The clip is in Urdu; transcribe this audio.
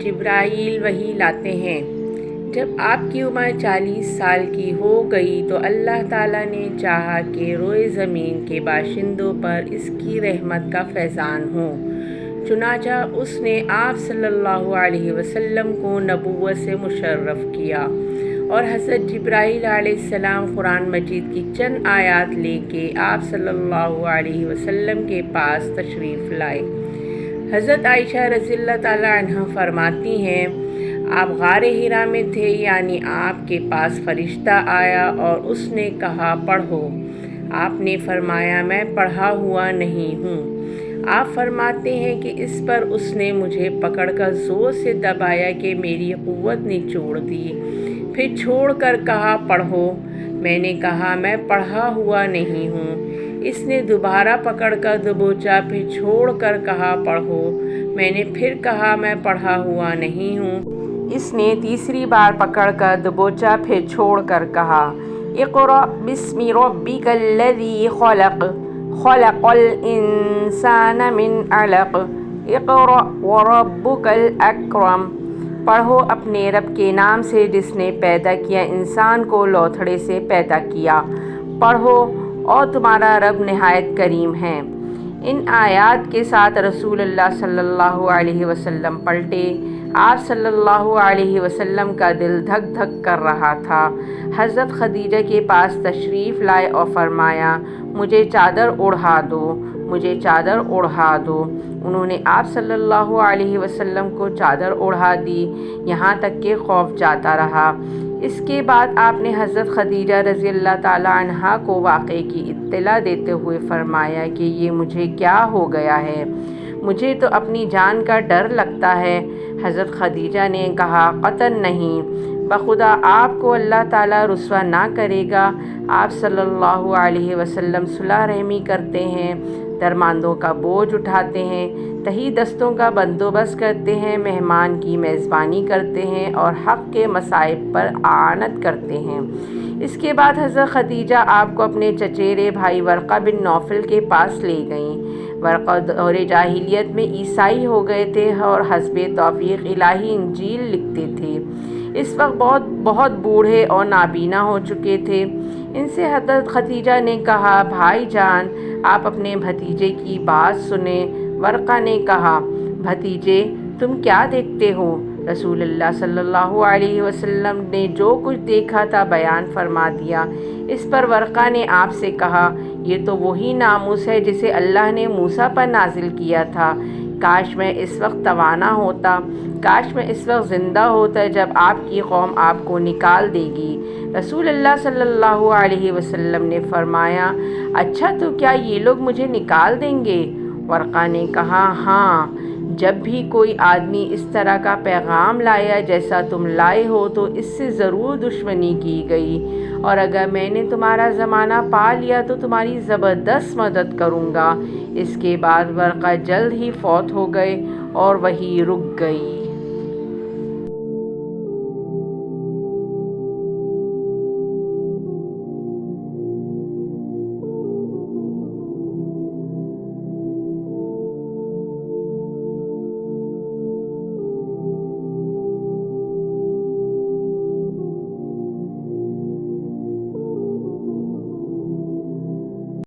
جبرائیل وحی لاتے ہیں۔ جب آپ کی عمر 40 سال کی ہو گئی تو اللہ تعالیٰ نے چاہا کہ روئے زمین کے باشندوں پر اس کی رحمت کا فیضان ہو، چنانچہ اس نے آپ صلی اللہ علیہ وسلم کو نبوت سے مشرف کیا اور حضرت جبرائیل علیہ السلام قرآن مجید کی چند آیات لے کے آپ صلی اللہ علیہ وسلم کے پاس تشریف لائے۔ حضرت عائشہ رضی اللہ تعالیٰ عنہ فرماتی ہیں، آپ غار حرا میں تھے، یعنی آپ کے پاس فرشتہ آیا اور اس نے کہا پڑھو۔ آپ نے فرمایا میں پڑھا ہوا نہیں ہوں۔ آپ فرماتے ہیں کہ اس پر اس نے مجھے پکڑ کر زور سے دبایا کہ میری قوت نچوڑ دی، پھر چھوڑ کر کہا پڑھو۔ میں نے کہا میں پڑھا ہوا نہیں ہوں۔ اس نے دوبارہ پکڑ کر دبوچا، پھر چھوڑ کر کہا پڑھو۔ میں نے پھر کہا میں پڑھا ہوا نہیں ہوں۔ اس نے تیسری بار پکڑ کر دبوچا، پھر چھوڑ کر کہا اقرأ بسم ربک الذی خلق خلق الانسان من علق اقرأ وربک الاکرم، پڑھو اپنے رب کے نام سے جس نے پیدا کیا انسان کو لوتھڑے سے پیدا کیا، پڑھو اور تمہارا رب نہایت کریم ہے۔ ان آیات کے ساتھ رسول اللہ صلی اللہ علیہ وسلم پلٹے۔ آپ صلی اللہ علیہ وسلم کا دل دھک دھک کر رہا تھا۔ حضرت خدیجہ کے پاس تشریف لائے اور فرمایا مجھے چادر اوڑھا دو، مجھے چادر اوڑھا دو۔ انہوں نے آپ صلی اللہ علیہ وسلم کو چادر اوڑھا دی، یہاں تک کہ خوف جاتا رہا۔ اس کے بعد آپ نے حضرت خدیجہ رضی اللہ تعالیٰ عنہا کو واقعے کی اطلاع دیتے ہوئے فرمایا کہ یہ مجھے کیا ہو گیا ہے، مجھے تو اپنی جان کا ڈر لگتا ہے۔ حضرت خدیجہ نے کہا قطعاً نہیں، بخدا آپ کو اللہ تعالیٰ رسوا نہ کرے گا۔ آپ صلی اللہ علیہ وسلم صلح رحمی کرتے ہیں، درماندوں کا بوجھ اٹھاتے ہیں، تہی دستوں کا بندوبست کرتے ہیں، مہمان کی میزبانی کرتے ہیں اور حق کے مصائب پر اعانت کرتے ہیں۔ اس کے بعد حضرت خدیجہ آپ کو اپنے چچیرے بھائی ورقہ بن نوفل کے پاس لے گئیں۔ ورقہ دور جاہلیت میں عیسائی ہو گئے تھے اور حسب توفیق الہی انجیل لکھتے تھے۔ اس وقت بہت بوڑھے اور نابینا ہو چکے تھے۔ ان سے حضرت خدیجہ نے کہا بھائی جان آپ اپنے بھتیجے کی بات سنیں۔ ورقہ نے کہا بھتیجے تم کیا دیکھتے ہو؟ رسول اللہ صلی اللہ علیہ وسلم نے جو کچھ دیکھا تھا بیان فرما دیا۔ اس پر ورقہ نے آپ سے کہا یہ تو وہی ناموس ہے جسے اللہ نے موسیٰ پر نازل کیا تھا۔ کاش میں اس وقت توانا ہوتا، کاش میں اس وقت زندہ ہوتا جب آپ کی قوم آپ کو نکال دے گی۔ رسول اللہ صلی اللہ علیہ وسلم نے فرمایا اچھا تو کیا یہ لوگ مجھے نکال دیں گے؟ ورقہ نے کہا ہاں، جب بھی کوئی آدمی اس طرح کا پیغام لایا جیسا تم لائے ہو تو اس سے ضرور دشمنی کی گئی، اور اگر میں نے تمہارا زمانہ پا لیا تو تمہاری زبردست مدد کروں گا۔ اس کے بعد ورقہ جلد ہی فوت ہو گئے اور وحی رک گئی۔